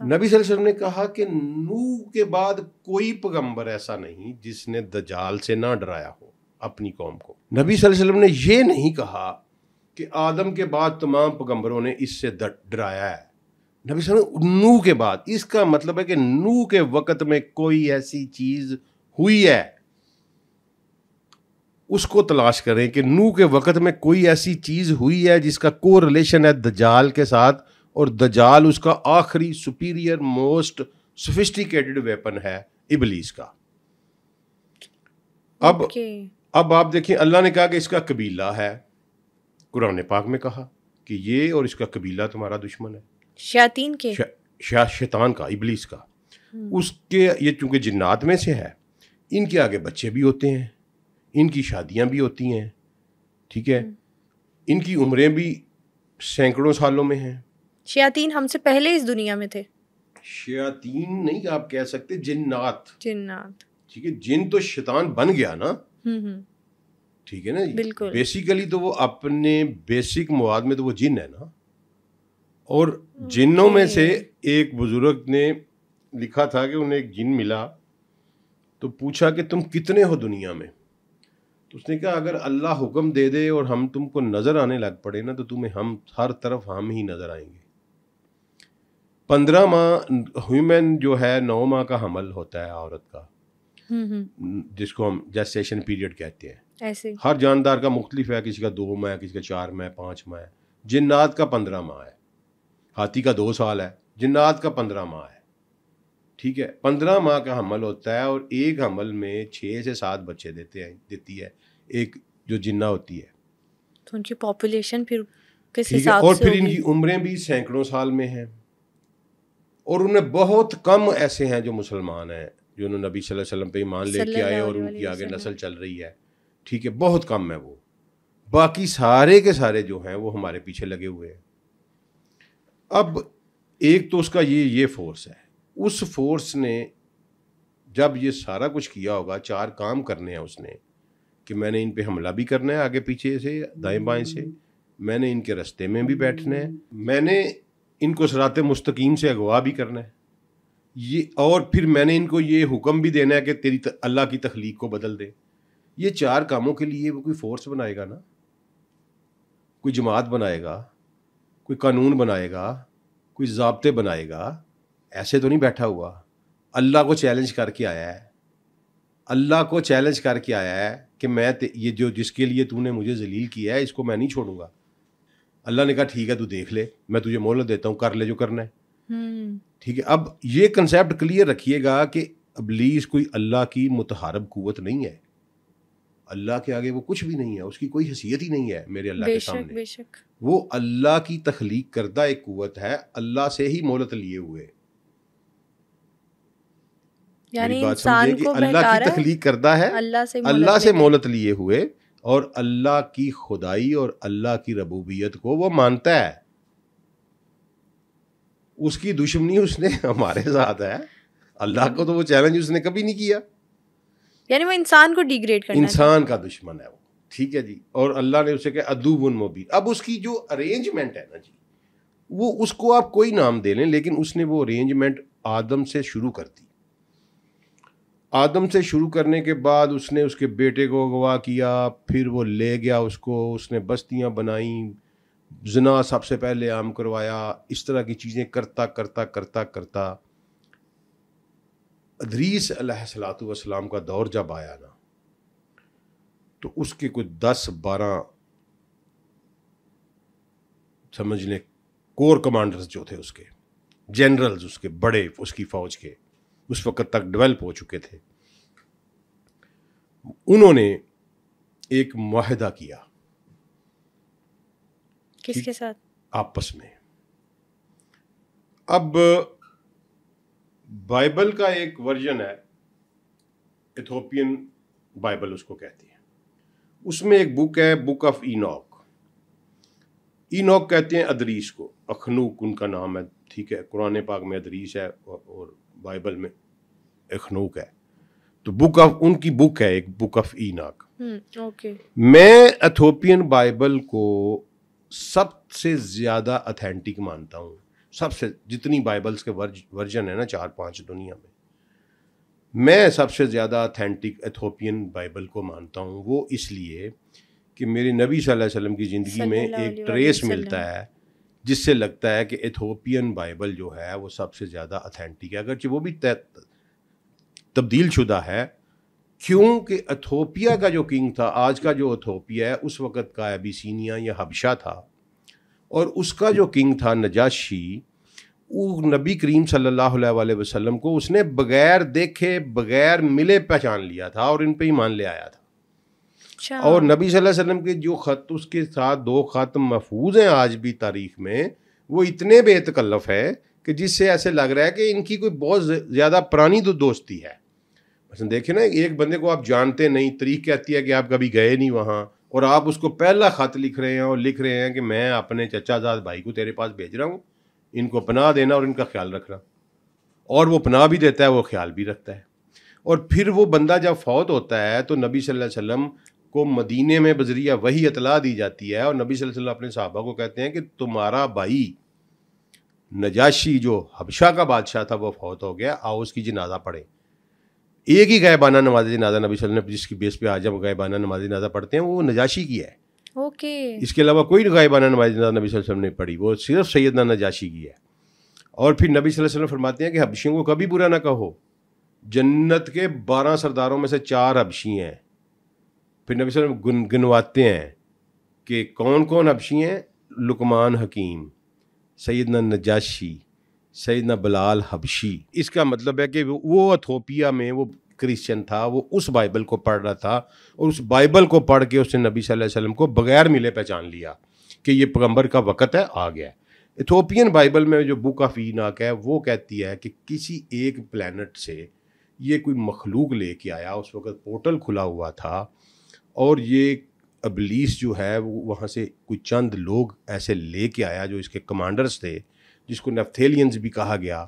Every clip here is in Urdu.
نبی صلی اللہ علیہ وسلم نے کہا کہ نوح کے بعد کوئی پیغمبر ایسا نہیں جس نے دجال سے نہ ڈرایا ہو اپنی قوم کو. نبی صلی اللہ علیہ وسلم نے یہ نہیں کہا کہ آدم کے بعد تمام پیغمبروں نے اس سے ڈرایا ہے. نبی صلی اللہ علیہ وسلم نوح کے بعد، اس کا مطلب ہے کہ نوح کے وقت میں کوئی ایسی چیز ہوئی ہے، اس کو تلاش کریں کہ نوح کے وقت میں کوئی ایسی چیز ہوئی ہے جس کا کو ریلیشن ہے دجال کے ساتھ، اور دجال اس کا آخری سپیریئر موسٹ سوفسٹیکیٹڈ ویپن ہے ابلیس کا. اب آپ دیکھیں، اللہ نے کہا کہ اس کا قبیلہ ہے، قرآن پاک میں کہا کہ یہ اور اس کا قبیلہ تمہارا دشمن ہے، شیاطین کے شیطان کا، ابلیس کا. اس کے یہ چونکہ جنات میں سے ہے، ان کے آگے بچے بھی ہوتے ہیں، ان کی شادیاں بھی ہوتی ہیں، ٹھیک ہے، ان کی عمریں بھی سینکڑوں سالوں میں ہیں. شیاطین ہم سے پہلے اس دنیا میں تھے. شیاطین نہیں آپ کہہ سکتے، جنات. ٹھیک ہے، جن تو شیطان بن گیا نا، ٹھیک ہے نا، بالکل. بیسیکلی تو وہ اپنے بیسک مواد میں تو وہ جن ہے نا. اور جنوں میں سے ایک بزرگ نے لکھا تھا کہ انہیں ایک جن ملا تو پوچھا کہ تم کتنے ہو دنیا میں؟ تو اس نے کہا اگر اللہ حکم دے دے اور ہم تم کو نظر آنے لگ پڑے نا تو تمہیں ہم ہر طرف ہم ہی نظر آئیں گے. 15 ماہ ہیومن جو ہے 9 ماہ کا حمل ہوتا ہے عورت کا، جس کو ہم جیسٹیشن پیریڈ کہتے ہیں. ایسے ہر جاندار کا مختلف ہے، کسی کا 2 ماہ، کسی کا 4 ماہ، 5 ماہ ہے. جنات کا 15 ماہ ہے، ہاتھی کا 2 سال ہے، جنات کا 15 ماہ ہے. ٹھیک ہے، 15 ماہ کا حمل ہوتا ہے اور ایک حمل میں 6 سے 7 بچے دیتی ہے ایک جو جنہ ہوتی ہے. تو ان کی پاپولیشن پھر کس ٹھیک ہے، حساب اور سے پھر ان کی عمریں بھی سینکڑوں سال میں ہیں. اور انہیں بہت کم ایسے ہیں جو مسلمان ہیں، جو انہوں نے نبی صلی اللہ علیہ وسلم پہ ایمان لے کے آئے اور ان کی آگے نسل چل رہی ہے. ٹھیک ہے، بہت کم ہے وہ. باقی سارے کے سارے جو ہیں وہ ہمارے پیچھے لگے ہوئے ہیں. اب ایک تو اس کا یہ فورس ہے. اس فورس نے جب یہ سارا کچھ کیا ہوگا، 4 کام کرنے ہیں اس نے، کہ میں نے ان پہ حملہ بھی کرنا ہے آگے پیچھے سے، دائیں بائیں سے، میں نے ان کے رستے میں بھی بیٹھنا ہے، میں نے ان کو صراط مستقیم سے اغوا بھی کرنا ہے، یہ اور پھر میں نے ان کو یہ حکم بھی دینا ہے کہ تیری اللہ کی تخلیق کو بدل دے. یہ 4 کاموں کے لیے وہ کوئی فورس بنائے گا نا، کوئی جماعت بنائے گا، کوئی قانون بنائے گا، کوئی ضابطے بنائے گا. ایسے تو نہیں بیٹھا ہوا. اللہ کو چیلنج کر کے آیا ہے، اللہ کو چیلنج کر کے آیا ہے کہ میں یہ جو جس کے لیے تو نے مجھے ذلیل کیا ہے اس کو میں نہیں چھوڑوں گا. اللہ نے کہا ٹھیک ہے تو دیکھ لے، میں تجھے مہلت دیتا ہوں، کر لے جو کرنا ہے. ٹھیک ہے، اب یہ کنسیپٹ کلیئر رکھیے گا کہ ابلیس کوئی اللہ کی متحارب قوت نہیں ہے. اللہ کے آگے وہ کچھ بھی نہیں ہے، اس کی کوئی حیثیت ہی نہیں ہے میرے اللہ کے سامنے. بے شک وہ اللہ کی تخلیق کردہ ایک قوت ہے، اللہ سے ہی مہلت لیے ہوئے. یعنی بات انسان سمجھے کو کہ اللہ کی تخلیق کردہ ہے، اللہ سے مہلت لیے ہوئے، اور اللہ کی خدائی اور اللہ کی ربوبیت کو وہ مانتا ہے. اس کی دشمنی اس نے ہمارے ساتھ ہے. اللہ کو تو وہ چیلنج اس نے کبھی نہیں کیا. یعنی وہ انسان کو ڈیگریڈ کرنا، انسان کا دشمن ہے وہ. ٹھیک ہے جی، اور اللہ نے اسے کہا عدو مبین. اب اس کی جو ارینجمنٹ ہے نا جی، وہ اس کو آپ کوئی نام دے لیں، لیکن اس نے وہ ارینجمنٹ آدم سے شروع کر دی. آدم سے شروع کرنے کے بعد اس نے اس کے بیٹے کو اغوا کیا، پھر وہ لے گیا اس کو، اس نے بستیاں بنائیں، زنا سب سے پہلے عام کروایا، اس طرح کی چیزیں کرتا کرتا کرتا کرتا ادریس علیہ الصلوۃ والسلام کا دور جب آیا نا، تو اس کے کوئی 10-12 سمجھ لیں کور کمانڈرز جو تھے، اس کے جنرلز، اس کے بڑے، اس کی فوج کے اس وقت تک ڈیولپ ہو چکے تھے. انہوں نے ایک معاہدہ کیا. کس کے ساتھ؟ آپس میں. اب بائبل کا ایک ورژن ہے، ایتھوپین بائبل اس کو کہتے ہیں. اس میں ایک بک ہے، بک آف اینوک. اینوک کہتے ہیں ادریس کو، اخنوک ان کا نام ہے. ٹھیک ہے، قرآن پاک میں ادریس ہے اور بائبل میں اخنوک ہے. تو بک آف ان کی بک ہے ایک، بک آف اینوک. میں ایتھوپین بائبل کو سب سے زیادہ اتھینٹک مانتا ہوں، سب سے جتنی بائبلس کے ورژن ہیں نا 4-5 دنیا میں سب سے زیادہ اتھینٹک ایتھوپین بائبل کو مانتا ہوں. وہ اس لیے کہ میرے نبی صلی اللہ علیہ وسلم کی زندگی میں ایک ٹریس ملتا ہے جس سے لگتا ہے کہ ایتھوپین بائبل جو ہے وہ سب سے زیادہ اتھینٹک ہے، اگرچہ وہ بھی تبدیل شدہ ہے. کیونکہ ایتھوپیا کا جو کنگ تھا، آج کا جو ایتھوپیا ہے، اس وقت کا ابیسینیا یا حبشہ تھا، اور اس کا جو کنگ تھا نجاشی، وہ نبی کریم صلی اللہ علیہ وسلم کو اس نے بغیر دیکھے بغیر ملے پہچان لیا تھا اور ان پہ ایمان لے آیا تھا. اور نبی صلی اللہ علیہ وسلم کے جو خط اس کے ساتھ 2 خط محفوظ ہیں آج بھی تاریخ میں، وہ اتنے بے تکلف ہے کہ جس سے ایسے لگ رہا ہے کہ ان کی کوئی بہت زیادہ پرانی دوستی ہے. مثلا دیکھیں نا، ایک بندے کو آپ جانتے نہیں، تاریخ کہتی ہے کہ آپ کبھی گئے نہیں وہاں، اور آپ اس کو پہلا خط لکھ رہے ہیں اور لکھ رہے ہیں کہ میں اپنے چچا زاد بھائی کو تیرے پاس بھیج رہا ہوں، ان کو پناہ دینا اور ان کا خیال رکھنا. اور وہ پناہ بھی دیتا ہے، وہ خیال بھی رکھتا ہے. اور پھر وہ بندہ جب فوت ہوتا ہے تو نبی صلی اللہ علیہ وسلم کو مدینے میں بذریعہ وحی اطلاع دی جاتی ہے، اور نبی صلی اللہ علیہ وسلم اپنے صحابہ کو کہتے ہیں کہ تمہارا بھائی نجاشی جو حبشہ کا بادشاہ تھا وہ فوت ہو گیا، آؤ اس کی جنازہ پڑھیں. ایک ہی غائبانہ نماز جنازہ نبی صلی اللہ علیہ وسلم نے جس کی بیس پہ آج ہم غائبانہ نماز جنازہ پڑھتے ہیں وہ نجاشی کی ہے. اس کے علاوہ کوئی غائبانہ نماز جنازہ نبی صلی اللہ علیہ وسلم نے پڑھی، وہ صرف سیدنا نجاشی کی ہے. اور پھر نبی صلی اللہ علیہ وسلم فرماتے ہیں کہ حبشیوں کو کبھی برا نہ کہو، جنت کے 12 سرداروں میں سے 4 حبشی ہیں. پھر نبی صلی اللہ علیہ وسلم گنواتے ہیں کہ کون کون حبشی ہیں: لقمان حکیم، سیدنا نجاشی، سیدنا بلال حبشی. اس کا مطلب ہے کہ وہ ایتھوپیا میں وہ کرسچن تھا، وہ اس بائبل کو پڑھ رہا تھا، اور اس بائبل کو پڑھ کے اس نے نبی صلی اللہ علیہ وسلم کو بغیر ملے پہچان لیا کہ یہ پیغمبر کا وقت ہے، آ گیا ہے. ایتھوپین بائبل میں جو بک آف ایناک ہے وہ کہتی ہے کہ کسی ایک پلانٹ سے یہ کوئی مخلوق لے کے آیا، اس وقت پورٹل کھلا ہوا تھا، اور یہ ابلیس جو ہے وہ وہاں سے کوئی چند لوگ ایسے لے کے آیا جو اس کے کمانڈرز تھے، جس کو نیپتھیلینز بھی کہا گیا.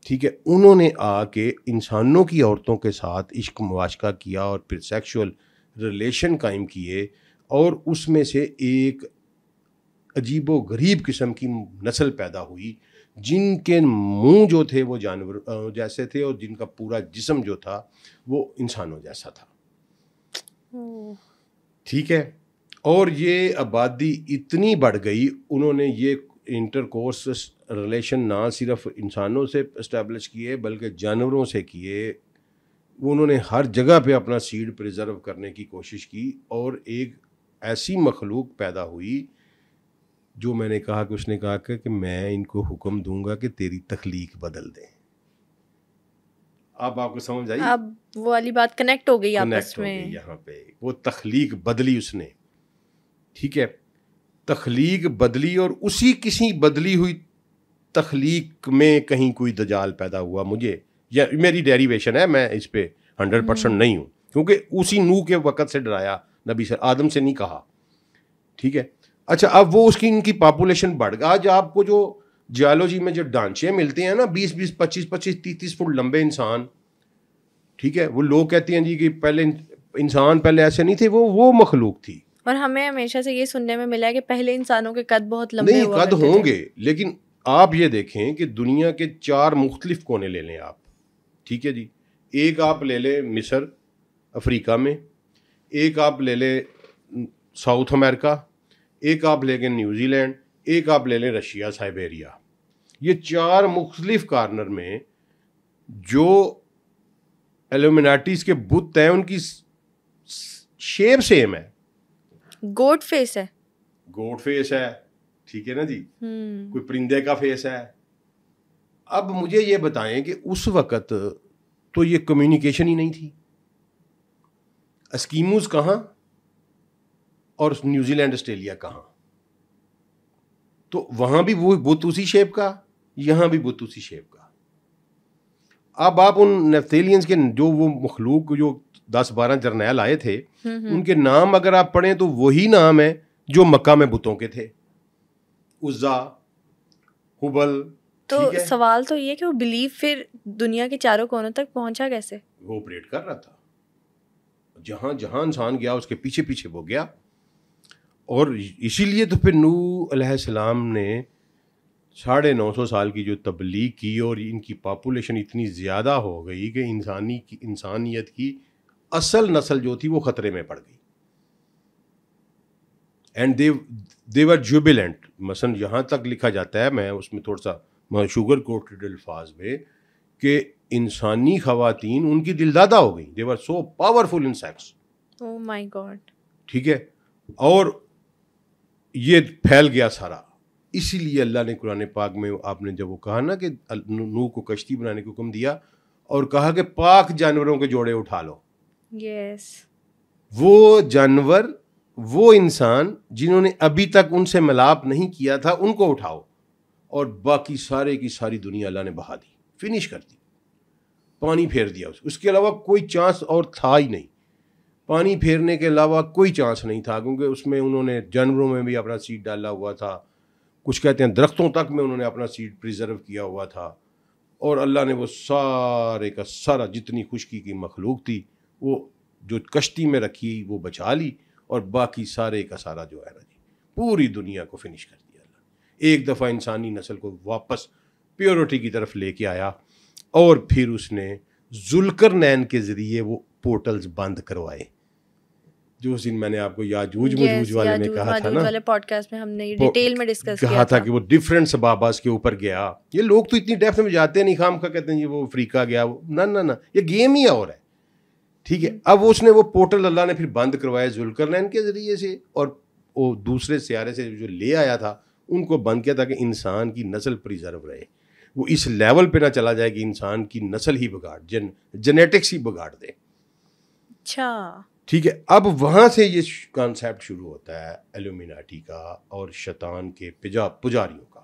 ٹھیک ہے، انہوں نے آ کے انسانوں کی عورتوں کے ساتھ عشق مواشقہ کیا اور پھر سیکشول ریلیشن قائم کیے، اور اس میں سے ایک عجیب و غریب قسم کی نسل پیدا ہوئی جن کے منہ جو تھے وہ جانور جیسے تھے اور جن کا پورا جسم جو تھا وہ انسانوں جیسا تھا. ٹھیک ہے، اور یہ آبادی اتنی بڑھ گئی، انہوں نے یہ انٹر کورس ریلیشن نہ صرف انسانوں سے اسٹیبلش کیے بلکہ جانوروں سے کیے. انہوں نے ہر جگہ پہ اپنا سیڈ پریزرو کرنے کی کوشش کی، اور ایک ایسی مخلوق پیدا ہوئی جو میں نے کہا کہ اس نے کہا کہ میں ان کو حکم دوں گا کہ تیری تخلیق بدل دیں. اب آپ کو سمجھ آئی؟ اب وہ والی بات کنیکٹ ہو گئی آپس میں، یہاں پہ وہ تخلیق بدلی اس نے. ٹھیک ہے، تخلیق بدلی، اور اسی کسی بدلی ہوئی تخلیق میں کہیں کوئی دجال پیدا ہوا. مجھے یا میری ڈیریویشن ہے، میں اس پہ 100% نہیں ہوں، کیونکہ اسی نوح کے وقت سے ڈرایا نبی سے، آدم سے نہیں کہا. ٹھیک ہے، اچھا اب وہ اس کی ان کی پاپولیشن بڑھ گئی. آج آپ کو جو جیولوجی میں جو ڈھانچے ملتے ہیں نا 20-20 25-25 30 فٹ لمبے انسان، ٹھیک ہے، وہ لوگ کہتے ہیں جی کہ پہلے انسان پہلے ایسے نہیں تھے، وہ مخلوق تھی. اور ہمیں ہمیشہ سے یہ سننے میں ملا ہے کہ پہلے انسانوں کے قد بہت لمبے نہیں، قد ہوں گے، لیکن آپ یہ دیکھیں کہ دنیا کے 4 مختلف کونے لے لیں آپ. ٹھیک ہے جی، ایک آپ لے لیں مصر افریقہ میں، ایک آپ لے لیں ساؤتھ امریکہ، ایک آپ لے لیں نیوزی لینڈ، ایک آپ لے لیں رشیا سائبیریا. یہ 4 مختلف کارنر میں جو ایلومیناٹیز کے بت ہیں ان کی شیپ سیم ہے. گوٹ فیس ہے، گوٹ فیس ہے، ٹھیک ہے نا جی، کوئی پرندے کا فیس ہے. اب مجھے یہ بتائیں کہ اس وقت تو یہ کمیونیکیشن ہی نہیں تھی. اسکیموز کہاں اور نیوزی لینڈ آسٹریلیا کہاں؟ تو وہاں بھی وہ بت اسی شیپ کا، یہاں بھی بت اسی شیپ کا. اب آپ ان نیپتھیلینز کے جو وہ مخلوق جو 10-12 جرنیل آئے تھے ان کے نام اگر آپ پڑھیں تو وہی نام ہے جو مکہ میں بتوں کے تھے، عزا، ہبل. تو سوال تو یہ کہ وہ بلیف پھر دنیا کے چاروں کونوں تک پہنچا کیسے؟ وہ آپریٹ کر رہا تھا، جہاں جہاں انسان گیا اس کے پیچھے پیچھے وہ گیا. اور اسی لیے تو پھر نوح علیہ السلام نے 950 سال کی جو تبلیغ کی اور ان کی پاپولیشن اتنی زیادہ ہو گئی کہ انسانیت کی اصل نسل جو تھی وہ خطرے میں پڑ گئی. And they were jubilant. مثلا یہاں تک لکھا جاتا ہے, میں اس میں تھوڑا سا شوگر کوٹڈ الفاظ میں, کہ انسانی خواتین ان کی دلدادہ ہو گئی. they were so powerful in sex. Oh my God. ٹھیک ہے, اور یہ پھیل گیا سارا. اسی لیے اللہ نے قرآن پاک میں آپ نے جب وہ کہا نا کہ نوح کو کشتی بنانے کا حکم دیا اور کہا کہ پاک جانوروں کے جوڑے اٹھا لو. Yes. وہ جانور, وہ انسان جنہوں نے ابھی تک ان سے ملاپ نہیں کیا تھا, ان کو اٹھاؤ, اور باقی سارے کی ساری دنیا اللہ نے بہا دی, فنش کر دی, پانی پھیر دیا. اس کے علاوہ کوئی چانس اور تھا ہی نہیں. پانی پھیرنے کے علاوہ کوئی چانس نہیں تھا, کیونکہ اس میں انہوں نے جانوروں میں بھی اپنا سیڈ ڈالا ہوا تھا, کچھ کہتے ہیں درختوں تک میں انہوں نے اپنا سیڈ پریزرو کیا ہوا تھا, اور اللہ نے وہ سارے کا سارا جتنی خشکی کی مخلوق تھی وہ جو کشتی میں رکھی وہ بچا لی, اور باقی سارے کا سارا جو ہے نا جی پوری دنیا کو فنش کر دیا اللہ. ایک دفعہ انسانی نسل کو واپس پیورٹی کی طرف لے کے آیا, اور پھر اس نے ذوالقرنین کے ذریعے وہ پورٹلز بند کروائے, جو اس دن میں نے آپ کو یاجوج ماجوج والے نے کہا تھا نا, والے پوڈ کاسٹ میں ہم نے ڈیٹیل میں ڈسکس کہا تھا کہ وہ ڈفرینٹ سباباز کے اوپر گیا. یہ لوگ تو اتنی ڈیپتھ میں جاتے نہیں, خام کا کہتے ہیں جی وہ افریقہ گیا, نہ یہ گیم ہی اور ہے. ٹھیک ہے, اب اس نے وہ پورٹل اللہ نے پھر بند کروایا ذوالقرنین کے ذریعے سے, اور وہ دوسرے سیارے سے جو لے آیا تھا ان کو بند کیا تاکہ انسان کی نسل پریزرو رہے. وہ اس لیول پہ نہ چلا جائے کہ انسان کی نسل ہی بگاڑ, جینیٹکس ہی بگاڑ دے. اچھا ٹھیک ہے, اب وہاں سے یہ کانسیپٹ شروع ہوتا ہے ایلومیناٹی کا اور شیطان کے پجاریوں کا.